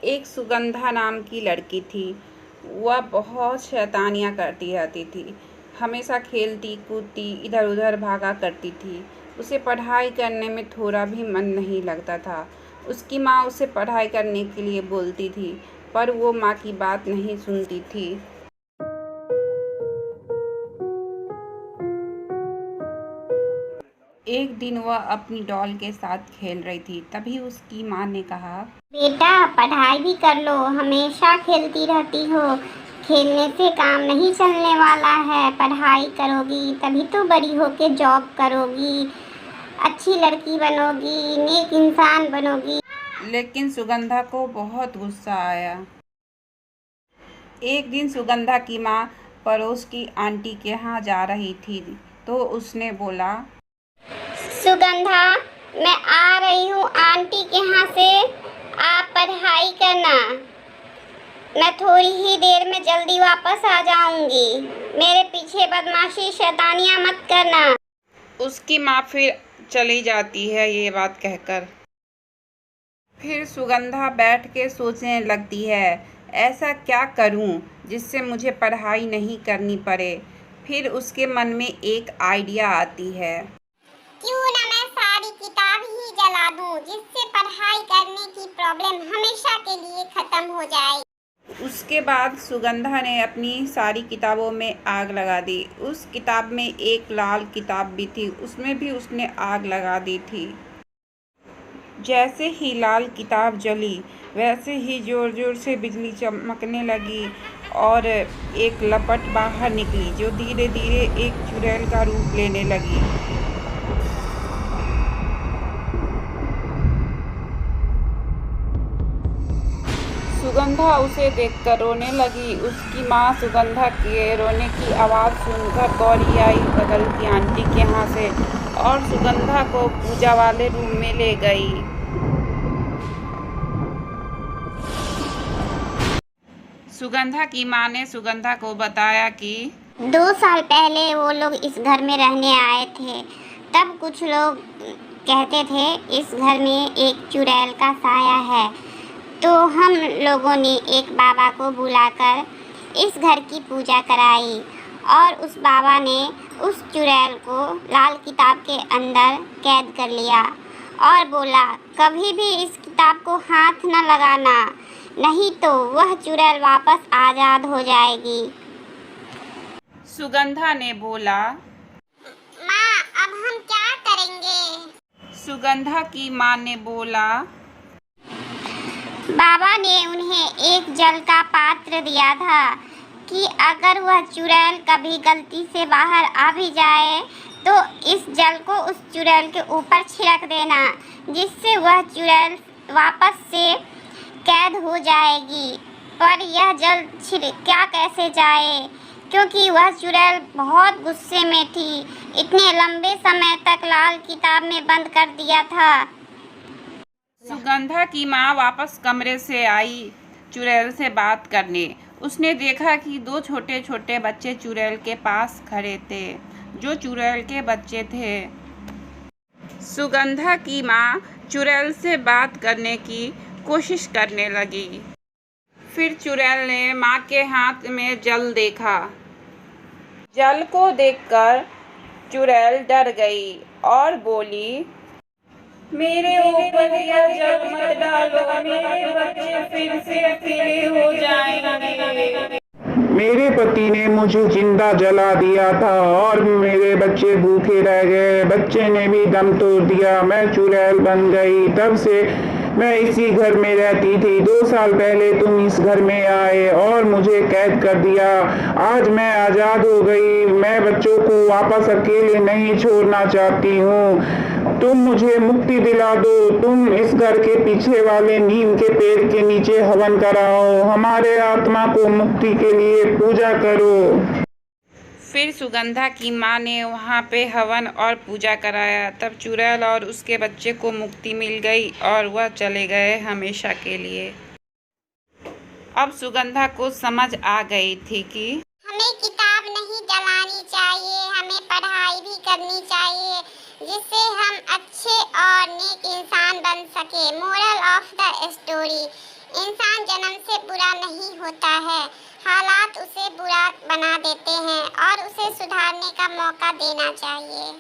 एक सुगंधा नाम की लड़की थी। वह बहुत शैतानियाँ करती रहती थी। हमेशा खेलती कूदती इधर उधर भागा करती थी। उसे पढ़ाई करने में थोड़ा भी मन नहीं लगता था। उसकी माँ उसे पढ़ाई करने के लिए बोलती थी, पर वो माँ की बात नहीं सुनती थी। एक दिन वह अपनी डॉल के साथ खेल रही थी। तभी उसकी माँ ने कहा, बेटा, पढ़ाई भी कर लो, हमेशा खेलती रहती हो। खेलने से काम नहीं चलने वाला है। पढ़ाई करोगी तभी तो बड़ी होके जॉब करोगी, अच्छी लड़की बनोगी, नेक इंसान बनोगी। लेकिन सुगंधा को बहुत गुस्सा आया। एक दिन सुगंधा की माँ पड़ोस की आंटी के यहाँ जा रही थी, तो उसने बोला, सुगंधा, मैं आ रही हूँ आंटी के यहाँ से, आप पढ़ाई करना। मैं थोड़ी ही देर में जल्दी वापस आ जाऊंगी। मेरे पीछे बदमाशी शैतानियाँ मत करना। उसकी माँ फिर चली जाती है ये बात कहकर। फिर सुगंधा बैठ के सोचने लगती है, ऐसा क्या करूं जिससे मुझे पढ़ाई नहीं करनी पड़े। फिर उसके मन में एक आइडिया आती है। क्यों ना मैं सारी किताब ही जला दूं, जिससे पढ़ाई करने की प्रॉब्लम हमेशा के लिए खत्म हो जाए। उसके बाद सुगंधा ने अपनी सारी किताबों में आग लगा दी। उस किताब में एक लाल किताब भी थी, उसमें भी उसने आग लगा दी थी। जैसे ही लाल किताब जली, वैसे ही जोर जोर से बिजली चमकने लगी और एक लपट बाहर निकली, जो धीरे धीरे एक चुड़ैल का रूप लेने लगी। सुगंधा उसे देखकर रोने लगी। उसकी माँ सुगंधा के रोने की आवाज़ सुनकर दौड़ी आई बगल की आंटी के यहाँ से और सुगंधा को पूजा वाले रूम में ले गई। सुगंधा की माँ ने सुगंधा को बताया कि 2 साल पहले वो लोग इस घर में रहने आए थे। तब कुछ लोग कहते थे इस घर में एक चुड़ैल का साया है। तो हम लोगों ने एक बाबा को बुलाकर इस घर की पूजा कराई और उस बाबा ने उस चुड़ैल को लाल किताब के अंदर कैद कर लिया और बोला, कभी भी इस किताब को हाथ न लगाना, नहीं तो वह चुड़ैल वापस आज़ाद हो जाएगी। सुगंधा ने बोला, माँ, अब हम क्या करेंगे? सुगंधा की माँ ने बोला, बाबा ने उन्हें एक जल का पात्र दिया था कि अगर वह चुड़ैल कभी गलती से बाहर आ भी जाए तो इस जल को उस चुड़ैल के ऊपर छिड़क देना, जिससे वह चुड़ैल वापस से कैद हो जाएगी। पर यह जल छिड़का कैसे जाए, क्योंकि वह चुड़ैल बहुत गुस्से में थी। इतने लंबे समय तक लाल किताब में बंद कर दिया था। सुगंधा की माँ वापस कमरे से आई चुड़ैल से बात करने। उसने देखा कि 2 छोटे छोटे बच्चे चुड़ैल के पास खड़े थे, जो चुड़ैल के बच्चे थे। सुगंधा की माँ चुड़ैल से बात करने की कोशिश करने लगी। फिर चुड़ैल ने माँ के हाथ में जल देखा। जल को देखकर चुड़ैल डर गई और बोली, मेरे ऊपर यह जल मत डालो, मेरे बच्चे फिर से अकेले हो जाएंगे। मेरे पति ने मुझे जिंदा जला दिया था और मेरे बच्चे भूखे रह गए। बच्चे ने भी दम तोड़ दिया। मैं चुड़ैल बन गई। तब से मैं इसी घर में रहती थी। 2 साल पहले तुम इस घर में आए और मुझे कैद कर दिया। आज मैं आज़ाद हो गई। मैं बच्चों को वापस अकेले नहीं छोड़ना चाहती हूँ। तुम मुझे मुक्ति दिला दो। तुम इस घर के पीछे वाले नीम के पेड़ के नीचे हवन कराओ। हमारे आत्मा को मुक्ति के लिए पूजा करो। फिर सुगंधा की माँ ने वहाँ पे हवन और पूजा कराया। तब चुड़ैल और उसके बच्चे को मुक्ति मिल गई और वह चले गए हमेशा के लिए। अब सुगंधा को समझ आ गई थी कि हमें किताब नहीं जलानी चाहिए, हमें पढ़ाई भी करनी चाहिए, जिससे हम अच्छे और नेक इंसान बन सके। मोरल ऑफ द स्टोरी, इंसान जन्म से बुरा नहीं होता है, हालात उसे बुरा बना देते हैं और उसे सुधारने का मौका देना चाहिए।